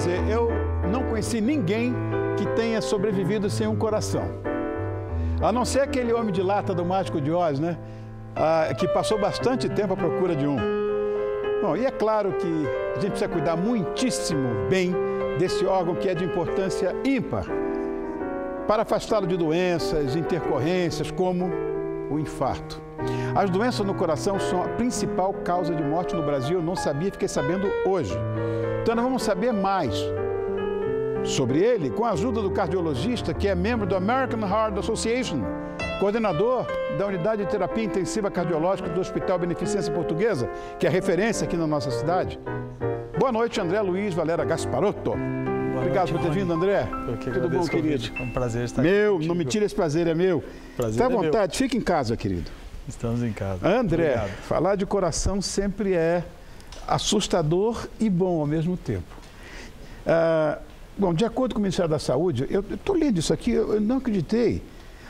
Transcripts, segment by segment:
dizer, eu não conheci ninguém que tenha sobrevivido sem um coração. A não ser aquele homem de lata do Mágico de Oz, né? Que passou bastante tempo à procura de um. Bom, e é claro que a gente precisa cuidar muitíssimo bem desse órgão que é de importância ímpar para afastá-lo de doenças, intercorrências, como o infarto. As doenças no coração são a principal causa de morte no Brasil. Eu não sabia, fiquei sabendo hoje. Então, nós vamos saber mais sobre ele com a ajuda do cardiologista, que é membro do American Heart Association, coordenador da Unidade de Terapia Intensiva Cardiológica do Hospital Beneficência Portuguesa, que é referência aqui na nossa cidade. Boa noite, André Luiz Valera Gasparotto. Obrigado por ter vindo, André. Tudo bom, querido? É um prazer estar aqui. Contigo. Não me tire esse prazer, é meu. Fique à vontade, fique em casa, querido. Estamos em casa. André, obrigado. Falar de coração sempre é assustador e bom ao mesmo tempo. Bom, de acordo com o Ministério da Saúde, eu estou lendo isso aqui, eu não acreditei.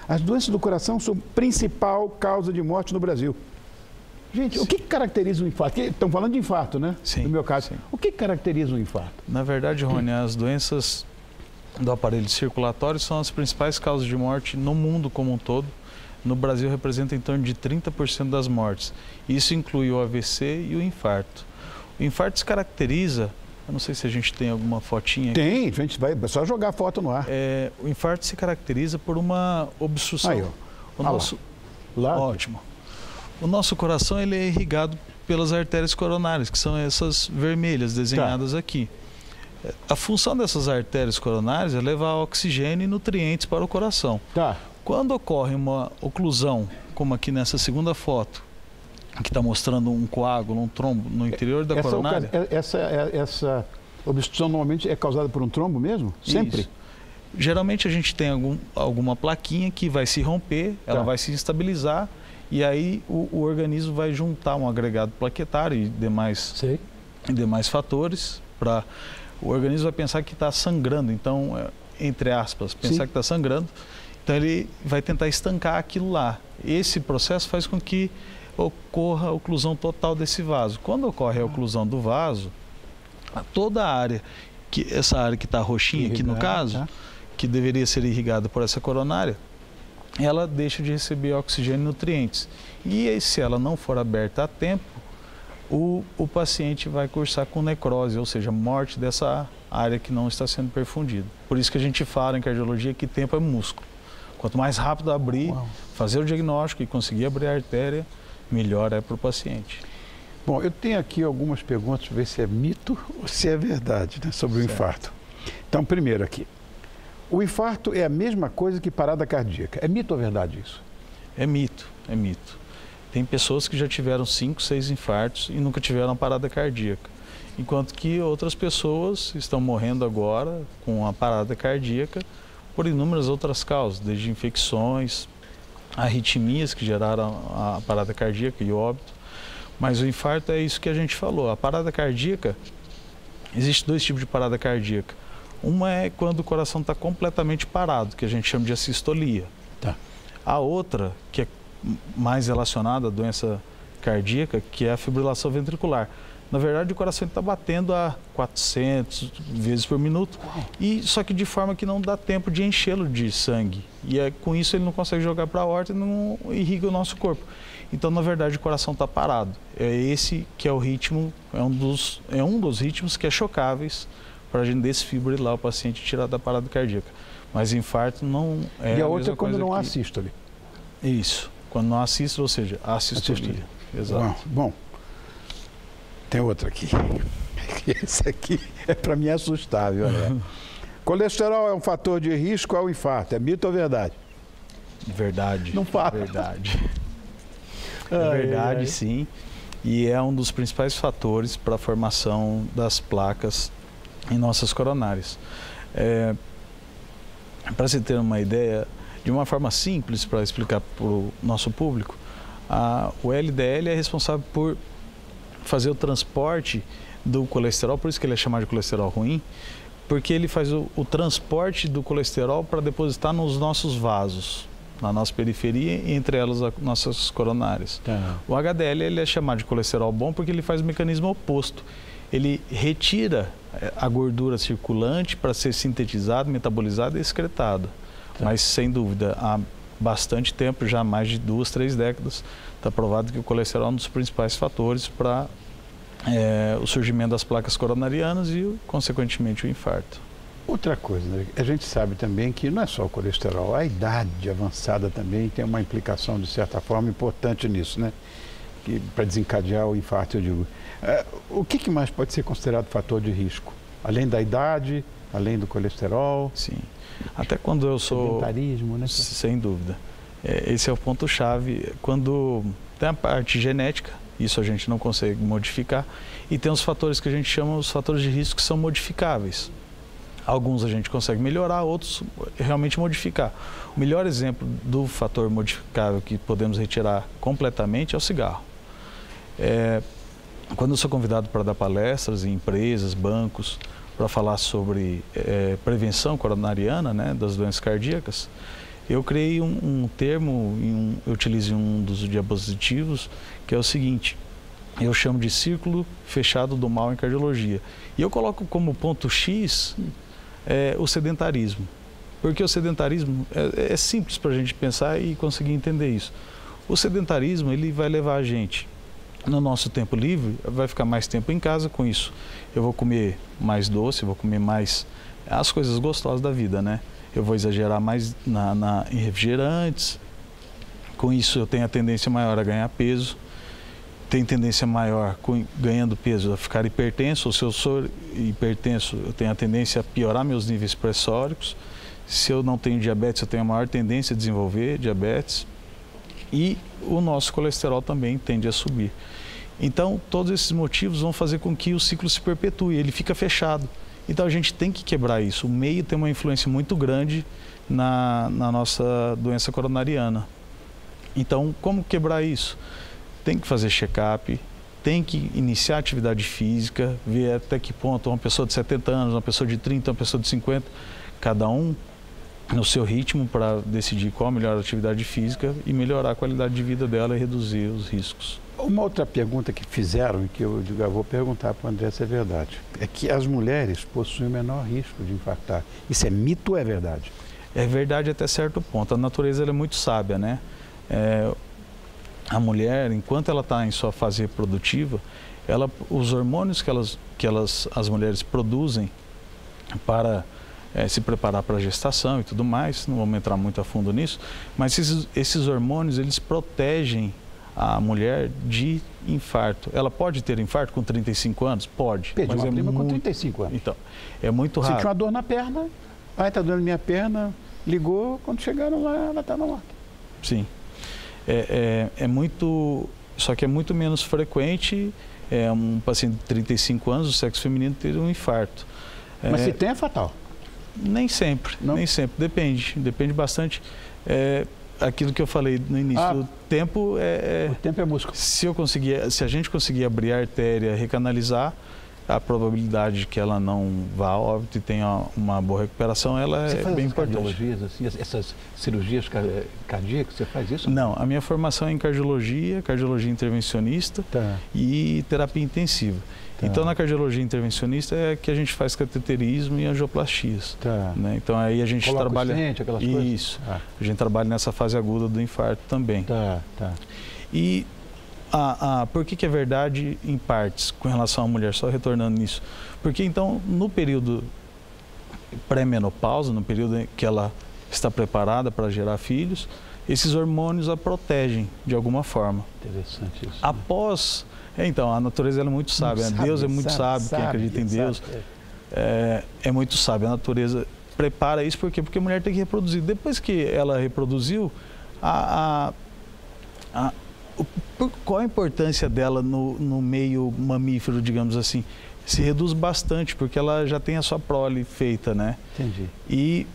As doenças do coração são a principal causa de morte no Brasil. Gente, o que caracteriza um infarto? Estão falando de infarto, né? Sim. No meu caso. Sim. O que caracteriza um infarto? Na verdade, Rony, as doenças do aparelho circulatório são as principais causas de morte no mundo como um todo. No Brasil, representa em torno de 30% das mortes. Isso inclui o AVC e o infarto. O infarto se caracteriza, eu não sei se a gente tem alguma fotinha aqui. Tem, a gente vai só jogar a foto no ar. O infarto se caracteriza por uma obstrução. Aí, ó. O nosso... Lá. Ótimo. O nosso coração ele é irrigado pelas artérias coronárias, que são essas vermelhas desenhadas aqui. A função dessas artérias coronárias é levar oxigênio e nutrientes para o coração. Quando ocorre uma oclusão, como aqui nessa segunda foto, que está mostrando um coágulo, um trombo no interior da coronária... Essa obstrução normalmente é causada por um trombo mesmo? Sempre? Isso. Geralmente a gente tem alguma plaquinha que vai se romper, ela vai se instabilizar, e aí o organismo vai juntar um agregado plaquetário e demais fatores para... O organismo vai pensar que está sangrando, então, entre aspas, pensar que está sangrando, então ele vai tentar estancar aquilo lá. Esse processo faz com que ocorra a oclusão total desse vaso. Quando ocorre a oclusão do vaso, toda a área, essa área que está roxinha aqui no caso, que deveria ser irrigada por essa coronária, ela deixa de receber oxigênio e nutrientes. E se ela não for aberta a tempo, o paciente vai cursar com necrose, ou seja, morte dessa área que não está sendo perfundida. Por isso que a gente fala em cardiologia que tempo é músculo. Quanto mais rápido abrir, fazer o diagnóstico e conseguir abrir a artéria, melhor é para o paciente. Bom, eu tenho aqui algumas perguntas para ver se é mito ou se é verdade, né, sobre o infarto. Então, primeiro aqui, o infarto é a mesma coisa que parada cardíaca. É mito ou verdade isso? É mito, é mito. Tem pessoas que já tiveram 5, 6 infartos e nunca tiveram parada cardíaca. Enquanto que outras pessoas estão morrendo agora com a parada cardíaca por inúmeras outras causas, desde infecções, arritmias que geraram a parada cardíaca e óbito. Mas o infarto é isso que a gente falou. A parada cardíaca, existe 2 tipos de parada cardíaca. Uma é quando o coração está completamente parado, que a gente chama de assistolia. A outra, que é mais relacionada à doença cardíaca, que é a fibrilação ventricular. Na verdade, o coração está batendo a 400 vezes por minuto, só que de forma que não dá tempo de enchê-lo de sangue. E com isso ele não consegue jogar para a aorta e não irriga o nosso corpo. Então, na verdade, o coração está parado. É esse que é o ritmo, é um dos ritmos que é chocáveis para a gente desfibrilar o paciente e tirar da parada cardíaca. Mas infarto não é. E a outra é quando não há sístole. Isso. Quando não há sístole, ou seja, há sistolia. Exato. Bom, tem outra aqui. Esse aqui é para me assustar, viu, André? Colesterol é um fator de risco ao infarto. É mito ou verdade? Verdade. Não fala. Verdade. É verdade, sim. E é um dos principais fatores para a formação das placas em nossas coronárias. Para você ter uma ideia, de uma forma simples para explicar para o nosso público, o LDL é responsável por fazer o transporte do colesterol, por isso que ele é chamado de colesterol ruim, porque ele faz o transporte do colesterol para depositar nos nossos vasos, na nossa periferia, e entre elas as nossas coronárias. O HDL ele é chamado de colesterol bom porque ele faz o mecanismo oposto. Ele retira a gordura circulante para ser sintetizada, metabolizada e excretada. Mas, sem dúvida, há bastante tempo, já mais de 2, 3 décadas, está provado que o colesterol é um dos principais fatores para o surgimento das placas coronarianas e, consequentemente, o infarto. Outra coisa, né? A gente sabe também que não é só o colesterol, a idade avançada também tem uma implicação, de certa forma, importante nisso, né? Para desencadear o infarto, eu digo. O que mais pode ser considerado fator de risco? Além da idade, além do colesterol? Sim. Até quando eu sou... Sedentarismo, né? Sem dúvida. Esse é o ponto-chave. Quando tem a parte genética, isso a gente não consegue modificar, e tem os fatores que a gente chama os fatores de risco que são modificáveis. Alguns a gente consegue melhorar, outros realmente modificar. O melhor exemplo do fator modificável que podemos retirar completamente é o cigarro. Quando eu sou convidado para dar palestras em empresas, bancos, para falar sobre prevenção coronariana, né, das doenças cardíacas, eu criei um termo, eu utilizo em um dos diapositivos, que é o seguinte: eu chamo de círculo fechado do mal em cardiologia. E eu coloco como ponto X o sedentarismo. Porque o sedentarismo é simples para a gente pensar e conseguir entender isso. O sedentarismo, ele vai levar a gente, no nosso tempo livre, vai ficar mais tempo em casa com isso. Eu vou comer mais doce, vou comer mais as coisas gostosas da vida, né? Eu vou exagerar mais em refrigerantes. Com isso, eu tenho a tendência maior a ganhar peso. Tem tendência maior, ganhando peso, a ficar hipertenso. Ou se eu sou hipertenso, eu tenho a tendência a piorar meus níveis pressóricos. Se eu não tenho diabetes, eu tenho a maior tendência a desenvolver diabetes. E o nosso colesterol também tende a subir. Então, todos esses motivos vão fazer com que o ciclo se perpetue, ele fica fechado. Então, a gente tem que quebrar isso. O meio tem uma influência muito grande na nossa doença coronariana. Então, como quebrar isso? Tem que fazer check-up, tem que iniciar atividade física, ver até que ponto uma pessoa de 70 anos, uma pessoa de 30, uma pessoa de 50, cada um no seu ritmo para decidir qual a melhor atividade física e melhorar a qualidade de vida dela e reduzir os riscos. Uma outra pergunta que fizeram e que eu digo, vou perguntar para o André se é verdade, é que as mulheres possuem o menor risco de infartar. Isso é mito ou é verdade? É verdade até certo ponto. A natureza ela é muito sábia, né? A mulher, enquanto ela está em sua fase reprodutiva, os hormônios que as mulheres produzem para se preparar para a gestação e tudo mais, não vamos entrar muito a fundo nisso, mas esses hormônios, eles protegem a mulher de infarto. Ela pode ter infarto com 35 anos? Pode. Perdi uma prima com 35 anos. Então, é muito raro. Sentiu uma dor na perna, está doendo minha perna, ligou, quando chegaram lá, ela está na morte. Sim. Só que é muito menos frequente um paciente de 35 anos, do sexo feminino, ter um infarto. Mas se tem, é fatal? Nem sempre, nem sempre. Depende bastante. Aquilo que eu falei no início, o tempo o tempo é músculo. Se a gente conseguir abrir a artéria, recanalizar, a probabilidade de que ela não vá a óbito e tenha uma boa recuperação, ela é bem importante. Cardiologias, assim, essas cirurgias cardíacas, você faz isso? Não, a minha formação é em cardiologia intervencionista e terapia intensiva. Então, na cardiologia intervencionista é que a gente faz cateterismo e angioplastias. Né? Então, aí a gente trabalha... aquelas coisas? Isso. A gente trabalha nessa fase aguda do infarto também. E por que é verdade em partes com relação à mulher? Só retornando nisso. Porque, então, no período pré-menopausa, no período em que ela está preparada para gerar filhos, esses hormônios a protegem de alguma forma. Interessante isso. Após... Então, a natureza é muito sábia. Deus é muito sábio, quem acredita em Deus é muito sábio. A natureza prepara isso porque a mulher tem que reproduzir. Depois que ela reproduziu, qual a importância dela no meio mamífero, digamos assim? Se reduz bastante, porque ela já tem a sua prole feita, né? Entendi. E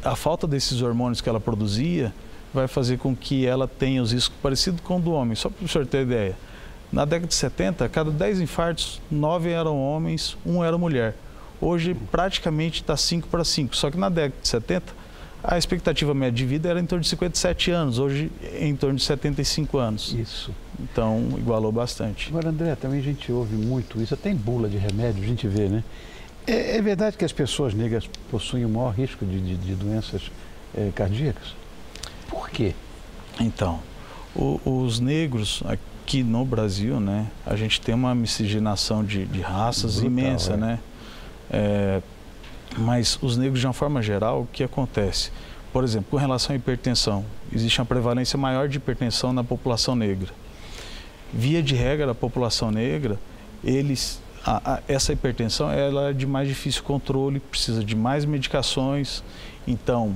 a falta desses hormônios que ela produzia vai fazer com que ela tenha os riscos parecidos com o do homem. Só para o senhor ter ideia. Na década de 70, a cada 10 infartos, 9 eram homens, 1 era mulher. Hoje, praticamente está 5 para 5. Só que na década de 70, A expectativa média de vida era em torno de 57 anos, hoje é em torno de 75 anos. Isso. Então, igualou bastante. Agora, André, também a gente ouve muito isso, até em bula de remédio a gente vê, né? É verdade que as pessoas negras possuem o maior risco de doenças cardíacas? Por quê? Então, os negros aqui no Brasil, né, a gente tem uma miscigenação de raças brutal, imensa, né? Mas os negros, de uma forma geral, o que acontece? Por exemplo, com relação à hipertensão, existe uma prevalência maior de hipertensão na população negra. Via de regra, a população negra, essa hipertensão ela é de mais difícil controle, precisa de mais medicações, então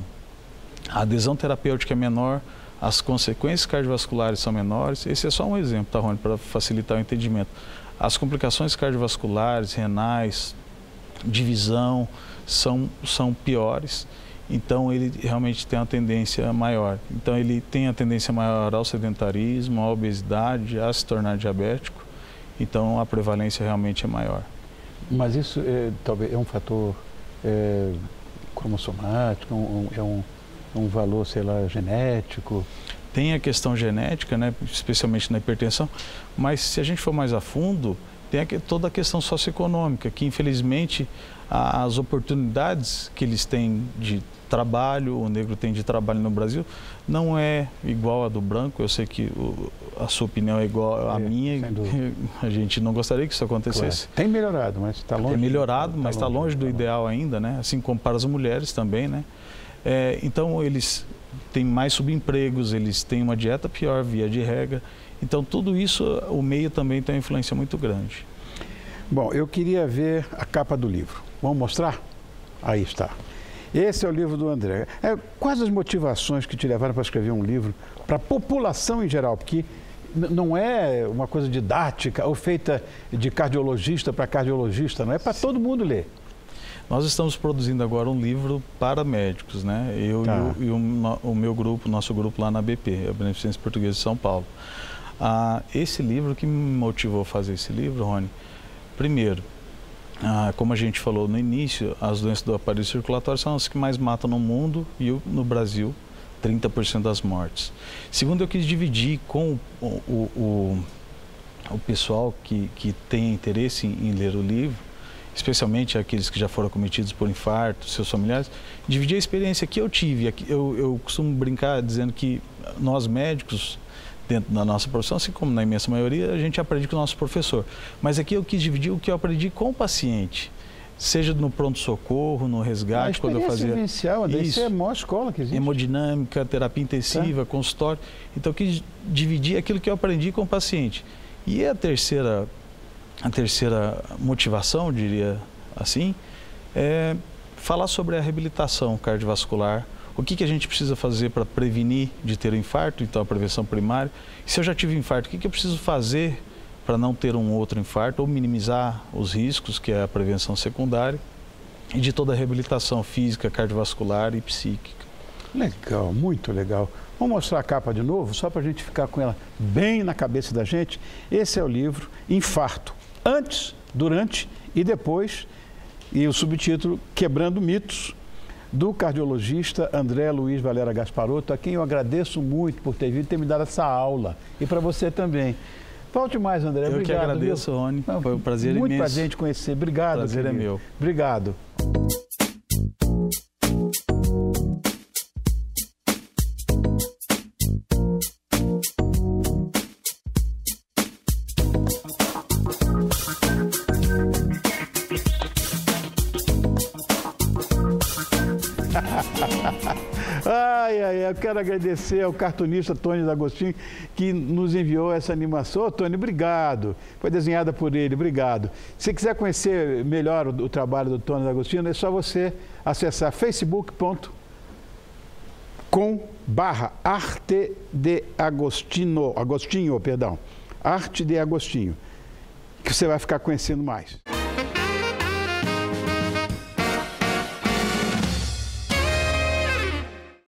a adesão terapêutica é menor, as consequências cardiovasculares são menores. Esse é só um exemplo, tá, Rony, para facilitar o entendimento. As complicações cardiovasculares, renais, de visão, são piores, então ele realmente tem uma tendência maior. Então ele tem a tendência maior ao sedentarismo, à obesidade, a se tornar diabético, então a prevalência realmente é maior. Mas isso talvez é um fator cromossomático, é um valor, sei lá, genético? Tem a questão genética, né, especialmente na hipertensão, mas se a gente for mais a fundo, tem toda a questão socioeconômica, que infelizmente as oportunidades que eles têm de trabalho, o negro tem de trabalho no Brasil, não é igual a do branco. Eu sei que a sua opinião é igual à minha, a gente não gostaria que isso acontecesse. Claro. Tem melhorado, mas está longe. Tem melhorado, mas está longe do ideal ainda, né? Assim como para as mulheres também, né? Então eles têm mais subempregos, eles têm uma dieta pior, via de regra. Então tudo isso, o meio também tem uma influência muito grande. Bom, eu queria ver a capa do livro. Vamos mostrar? Aí está. Esse é o livro do André. Quais as motivações que te levaram para escrever um livro para a população em geral? Porque não é uma coisa didática ou feita de cardiologista para cardiologista, não é para todo mundo ler. Nós estamos produzindo agora um livro para médicos, né? Eu e o meu grupo, nosso grupo lá na BP, a Beneficência Portuguesa de São Paulo. Esse livro, que me motivou a fazer esse livro, Rony, primeiro, como a gente falou no início, as doenças do aparelho circulatório são as que mais matam no mundo e no Brasil, 30% das mortes. Segundo, eu quis dividir com o pessoal que tem interesse em ler o livro, especialmente aqueles que já foram acometidos por infarto, seus familiares, dividir a experiência que eu tive. Eu costumo brincar dizendo que nós médicos, dentro da nossa profissão, assim como na imensa maioria, a gente aprende com o nosso professor. Mas aqui eu quis dividir o que eu aprendi com o paciente, seja no pronto-socorro, no resgate, quando eu fazia... Vivencial, isso é a maior escola que existe. Hemodinâmica, terapia intensiva, consultório. Então eu quis dividir aquilo que eu aprendi com o paciente. E a terceira motivação, diria assim, é falar sobre a reabilitação cardiovascular. O que a gente precisa fazer para prevenir de ter um infarto, então a prevenção primária. E se eu já tive infarto, o que eu preciso fazer para não ter um outro infarto ou minimizar os riscos, que é a prevenção secundária, e de toda a reabilitação física, cardiovascular e psíquica. Legal, muito legal. Vamos mostrar a capa de novo, só para a gente ficar com ela bem na cabeça da gente. Esse é o livro Infarto, antes, durante e depois, e o subtítulo Quebrando Mitos, do cardiologista André Luiz Valera Gasparotto, a quem eu agradeço muito por ter vindo e ter me dado essa aula. E para você também. Volte mais, André. Eu obrigado. Que agradeço, Rony. Foi um prazer imenso. Muito prazer em te conhecer. Obrigado. O prazer é meu. Obrigado. Eu quero agradecer ao cartunista Tony D'Agostino, que nos enviou essa animação. Tony, obrigado. Foi desenhada por ele, obrigado. Se quiser conhecer melhor o trabalho do Tony D'Agostino, é só você acessar facebook.com/Arte de Agostinho, Arte de Agostinho, que você vai ficar conhecendo mais.